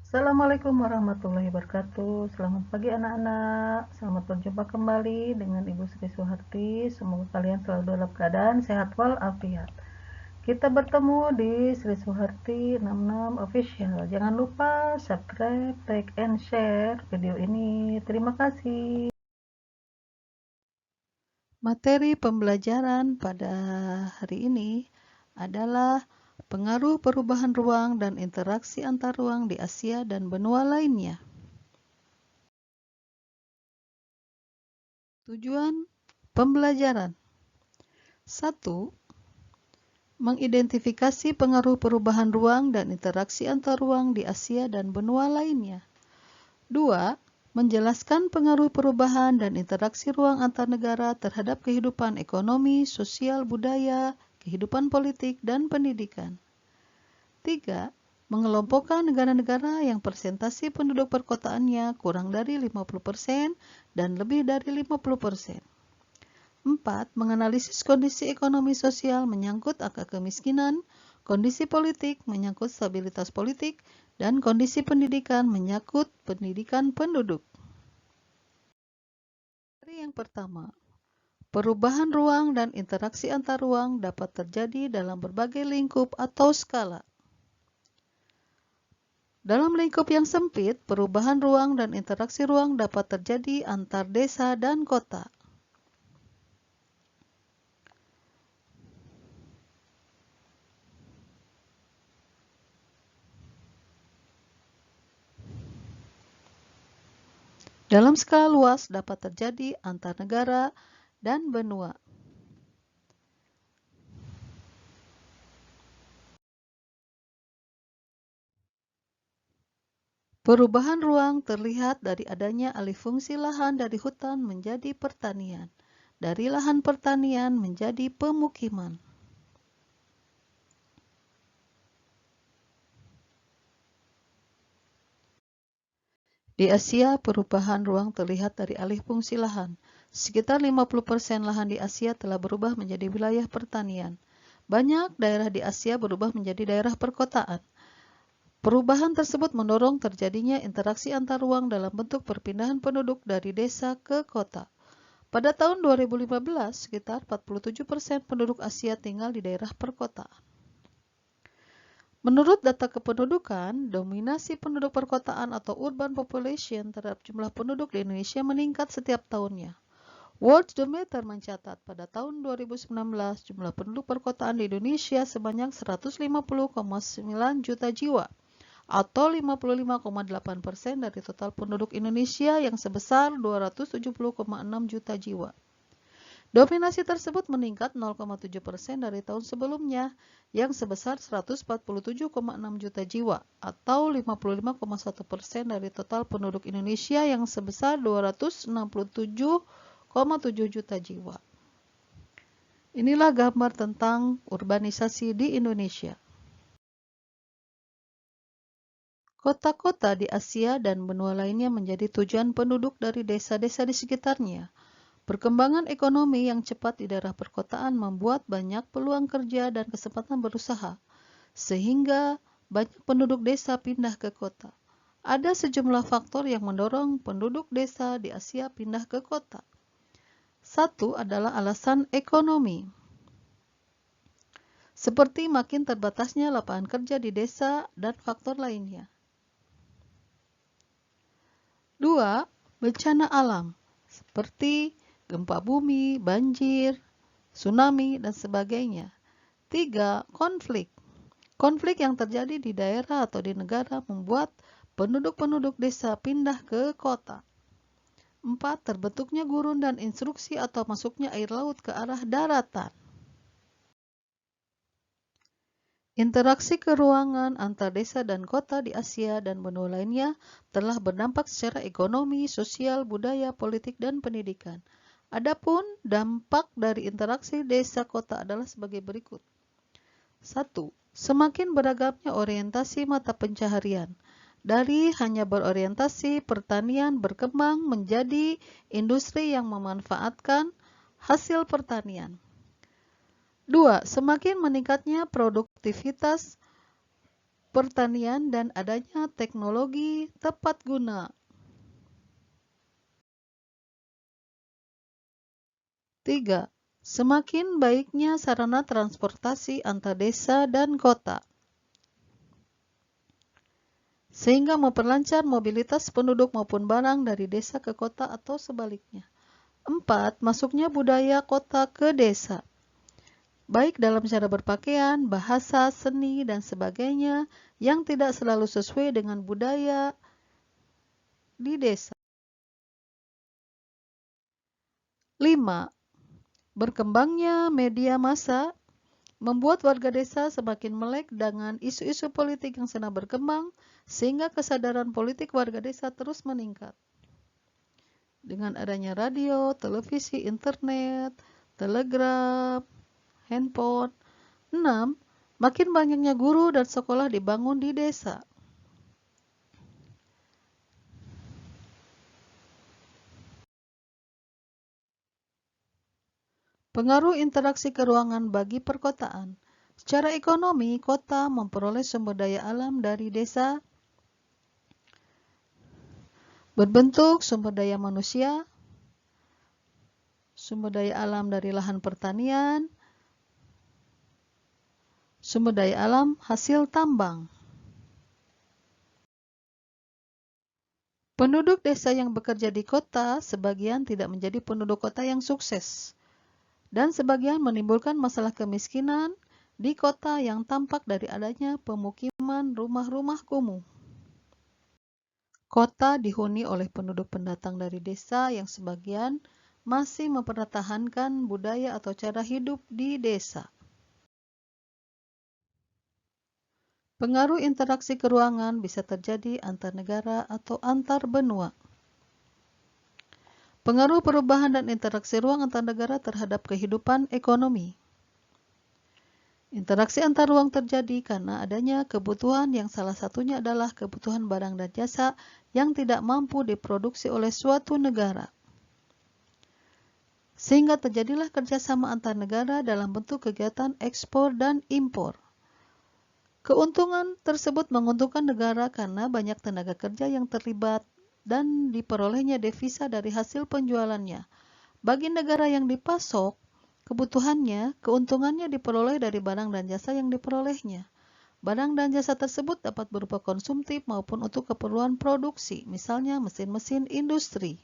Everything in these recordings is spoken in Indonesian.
Assalamualaikum warahmatullahi wabarakatuh. Selamat pagi anak-anak. Selamat berjumpa kembali dengan Ibu Sri Suharti. Semoga kalian selalu dalam keadaan sehat walafiat. Kita bertemu di Sri Suharti 66 Official. Jangan lupa subscribe, like, and share video ini. Terima kasih. Materi pembelajaran pada hari ini adalah pengaruh perubahan ruang dan interaksi antar ruang di Asia dan benua lainnya. Tujuan pembelajaran 1. Mengidentifikasi pengaruh perubahan ruang dan interaksi antar ruang di Asia dan benua lainnya. 2. Menjelaskan pengaruh perubahan dan interaksi ruang antar negara terhadap kehidupan ekonomi, sosial, budaya, kehidupan politik, dan pendidikan. 3. Mengelompokkan negara-negara yang persentase penduduk perkotaannya kurang dari 50% dan lebih dari 50%. 4. Menganalisis kondisi ekonomi sosial menyangkut angka kemiskinan, kondisi politik menyangkut stabilitas politik, dan kondisi pendidikan menyangkut pendidikan penduduk. Materi yang pertama, perubahan ruang dan interaksi antar ruang dapat terjadi dalam berbagai lingkup atau skala. Dalam lingkup yang sempit, perubahan ruang dan interaksi ruang dapat terjadi antar desa dan kota. Dalam skala luas dapat terjadi antar negara dan benua. Perubahan ruang terlihat dari adanya alih fungsi lahan dari hutan menjadi pertanian, dari lahan pertanian menjadi pemukiman. Di Asia, perubahan ruang terlihat dari alih fungsi lahan. Sekitar 50% lahan di Asia telah berubah menjadi wilayah pertanian. Banyak daerah di Asia berubah menjadi daerah perkotaan. Perubahan tersebut mendorong terjadinya interaksi antar ruang dalam bentuk perpindahan penduduk dari desa ke kota. Pada tahun 2015, sekitar 47% penduduk Asia tinggal di daerah perkotaan. Menurut data kependudukan, dominasi penduduk perkotaan atau urban population terhadap jumlah penduduk di Indonesia meningkat setiap tahunnya. Worldometer mencatat pada tahun 2019 jumlah penduduk perkotaan di Indonesia sebanyak 150,9 juta jiwa atau 55,8% dari total penduduk Indonesia yang sebesar 270,6 juta jiwa. Dominasi tersebut meningkat 0,7% dari tahun sebelumnya yang sebesar 147,6 juta jiwa atau 55,1% dari total penduduk Indonesia yang sebesar 267,7 juta jiwa. Inilah gambar tentang urbanisasi di Indonesia. Kota-kota di Asia dan benua lainnya menjadi tujuan penduduk dari desa-desa di sekitarnya. Perkembangan ekonomi yang cepat di daerah perkotaan membuat banyak peluang kerja dan kesempatan berusaha, sehingga banyak penduduk desa pindah ke kota. Ada sejumlah faktor yang mendorong penduduk desa di Asia pindah ke kota. Satu adalah alasan ekonomi, seperti makin terbatasnya lapangan kerja di desa dan faktor lainnya. 2. Bencana alam, seperti gempa bumi, banjir, tsunami, dan sebagainya. 3. Konflik. Konflik yang terjadi di daerah atau di negara membuat penduduk-penduduk desa pindah ke kota. 4. Terbentuknya gurun dan instruksi atau masuknya air laut ke arah daratan. Interaksi keruangan antar desa dan kota di Asia dan benua lainnya telah berdampak secara ekonomi, sosial, budaya, politik, dan pendidikan. Adapun dampak dari interaksi desa-kota adalah sebagai berikut. 1. Semakin beragamnya orientasi mata pencaharian. Dari hanya berorientasi pertanian berkembang menjadi industri yang memanfaatkan hasil pertanian. 2. Semakin meningkatnya produktivitas pertanian, dan adanya teknologi tepat guna. 3. Semakin baiknya sarana transportasi antar desa dan kota, sehingga memperlancar mobilitas penduduk maupun barang dari desa ke kota atau sebaliknya. 4. Masuknya budaya kota ke desa, baik dalam cara berpakaian, bahasa, seni, dan sebagainya yang tidak selalu sesuai dengan budaya di desa. 5. Berkembangnya media massa membuat warga desa semakin melek dengan isu-isu politik yang sedang berkembang, sehingga kesadaran politik warga desa terus meningkat. Dengan adanya radio, televisi, internet, telegraf, handphone. 6. Makin banyaknya guru dan sekolah dibangun di desa. Pengaruh interaksi keruangan bagi perkotaan. Secara ekonomi, kota memperoleh sumber daya alam dari desa berbentuk sumber daya manusia, sumber daya alam dari lahan pertanian, sumber daya alam hasil tambang. Penduduk desa yang bekerja di kota sebagian tidak menjadi penduduk kota yang sukses, dan sebagian menimbulkan masalah kemiskinan di kota yang tampak dari adanya pemukiman rumah-rumah kumuh. Kota dihuni oleh penduduk pendatang dari desa yang sebagian masih mempertahankan budaya atau cara hidup di desa. Pengaruh interaksi keruangan bisa terjadi antar negara atau antar benua. Pengaruh perubahan dan interaksi ruang antar negara terhadap kehidupan ekonomi. Interaksi antar ruang terjadi karena adanya kebutuhan yang salah satunya adalah kebutuhan barang dan jasa yang tidak mampu diproduksi oleh suatu negara. Sehingga terjadilah kerjasama antar negara dalam bentuk kegiatan ekspor dan impor. Keuntungan tersebut menguntungkan negara karena banyak tenaga kerja yang terlibat dan diperolehnya devisa dari hasil penjualannya. Bagi negara yang dipasok kebutuhannya, keuntungannya diperoleh dari barang dan jasa yang diperolehnya. Barang dan jasa tersebut dapat berupa konsumtif maupun untuk keperluan produksi, misalnya mesin-mesin industri.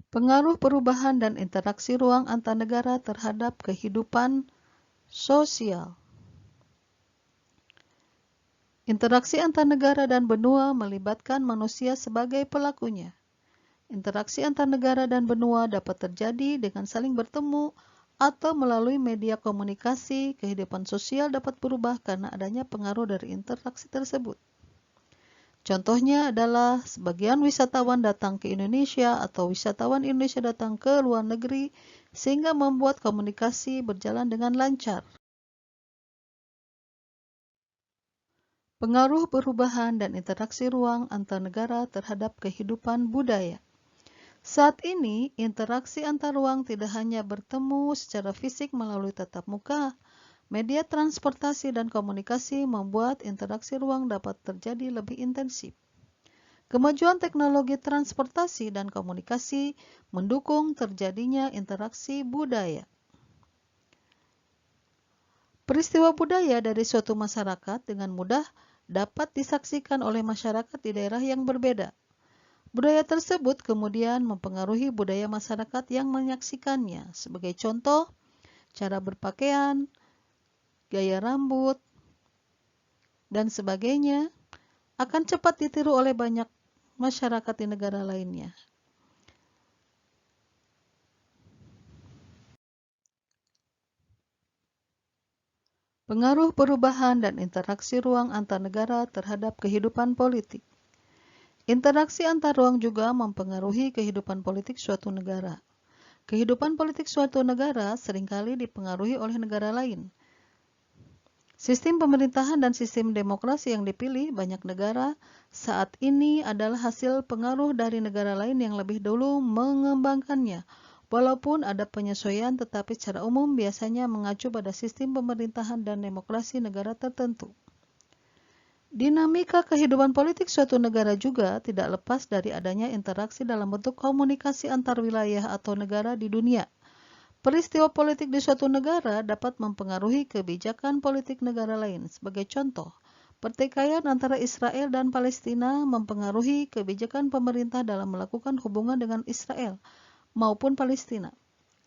Pengaruh perubahan dan interaksi ruang antar negara terhadap kehidupan sosial. Interaksi antar negara dan benua melibatkan manusia sebagai pelakunya. Interaksi antar negara dan benua dapat terjadi dengan saling bertemu atau melalui media komunikasi. Kehidupan sosial dapat berubah karena adanya pengaruh dari interaksi tersebut. Contohnya adalah sebagian wisatawan datang ke Indonesia atau wisatawan Indonesia datang ke luar negeri sehingga membuat komunikasi berjalan dengan lancar. Pengaruh perubahan dan interaksi ruang antar negara terhadap kehidupan budaya. Saat ini, interaksi antar ruang tidak hanya bertemu secara fisik melalui tatap muka. Media transportasi dan komunikasi membuat interaksi ruang dapat terjadi lebih intensif. Kemajuan teknologi transportasi dan komunikasi mendukung terjadinya interaksi budaya. Peristiwa budaya dari suatu masyarakat dengan mudah dapat disaksikan oleh masyarakat di daerah yang berbeda. Budaya tersebut kemudian mempengaruhi budaya masyarakat yang menyaksikannya. Sebagai contoh, cara berpakaian, gaya rambut, dan sebagainya akan cepat ditiru oleh banyak masyarakat di negara lainnya. Pengaruh perubahan dan interaksi ruang antar negara terhadap kehidupan politik. Interaksi antar ruang juga mempengaruhi kehidupan politik suatu negara. Kehidupan politik suatu negara seringkali dipengaruhi oleh negara lain. Sistem pemerintahan dan sistem demokrasi yang dipilih banyak negara saat ini adalah hasil pengaruh dari negara lain yang lebih dulu mengembangkannya. Walaupun ada penyesuaian, tetapi secara umum biasanya mengacu pada sistem pemerintahan dan demokrasi negara tertentu. Dinamika kehidupan politik suatu negara juga tidak lepas dari adanya interaksi dalam bentuk komunikasi antar wilayah atau negara di dunia. Peristiwa politik di suatu negara dapat mempengaruhi kebijakan politik negara lain. Sebagai contoh, pertikaian antara Israel dan Palestina mempengaruhi kebijakan pemerintah dalam melakukan hubungan dengan Israel maupun Palestina.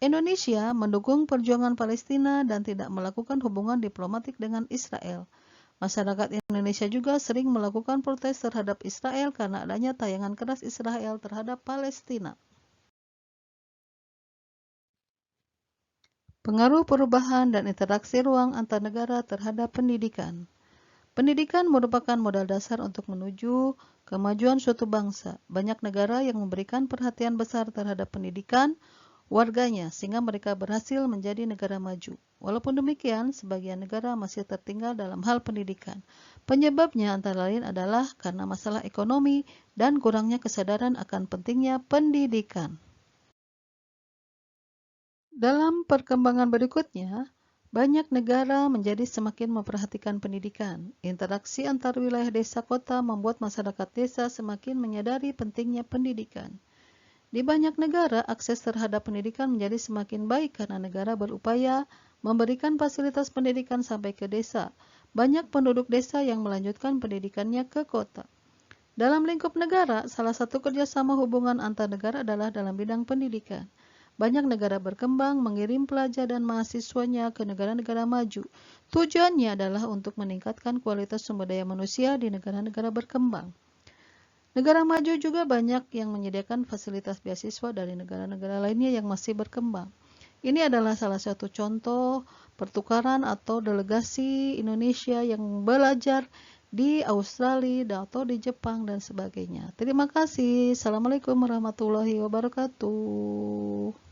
Indonesia mendukung perjuangan Palestina dan tidak melakukan hubungan diplomatik dengan Israel. Masyarakat Indonesia juga sering melakukan protes terhadap Israel karena adanya tayangan keras Israel terhadap Palestina. Pengaruh perubahan dan interaksi ruang antar negara terhadap pendidikan. Pendidikan merupakan modal dasar untuk menuju kemajuan suatu bangsa. Banyak negara yang memberikan perhatian besar terhadap pendidikan warganya sehingga mereka berhasil menjadi negara maju. Walaupun demikian, sebagian negara masih tertinggal dalam hal pendidikan. Penyebabnya antara lain adalah karena masalah ekonomi dan kurangnya kesadaran akan pentingnya pendidikan. Dalam perkembangan berikutnya, banyak negara menjadi semakin memperhatikan pendidikan. Interaksi antar wilayah desa kota membuat masyarakat desa semakin menyadari pentingnya pendidikan. Di banyak negara, akses terhadap pendidikan menjadi semakin baik karena negara berupaya memberikan fasilitas pendidikan sampai ke desa. Banyak penduduk desa yang melanjutkan pendidikannya ke kota. Dalam lingkup negara, salah satu kerjasama hubungan antar negara adalah dalam bidang pendidikan. Banyak negara berkembang mengirim pelajar dan mahasiswanya ke negara-negara maju. Tujuannya adalah untuk meningkatkan kualitas sumber daya manusia di negara-negara berkembang. Negara maju juga banyak yang menyediakan fasilitas beasiswa dari negara-negara lainnya yang masih berkembang. Ini adalah salah satu contoh pertukaran atau delegasi Indonesia yang belajar di Australia atau di Jepang dan sebagainya. Terima kasih. Assalamualaikum warahmatullahi wabarakatuh.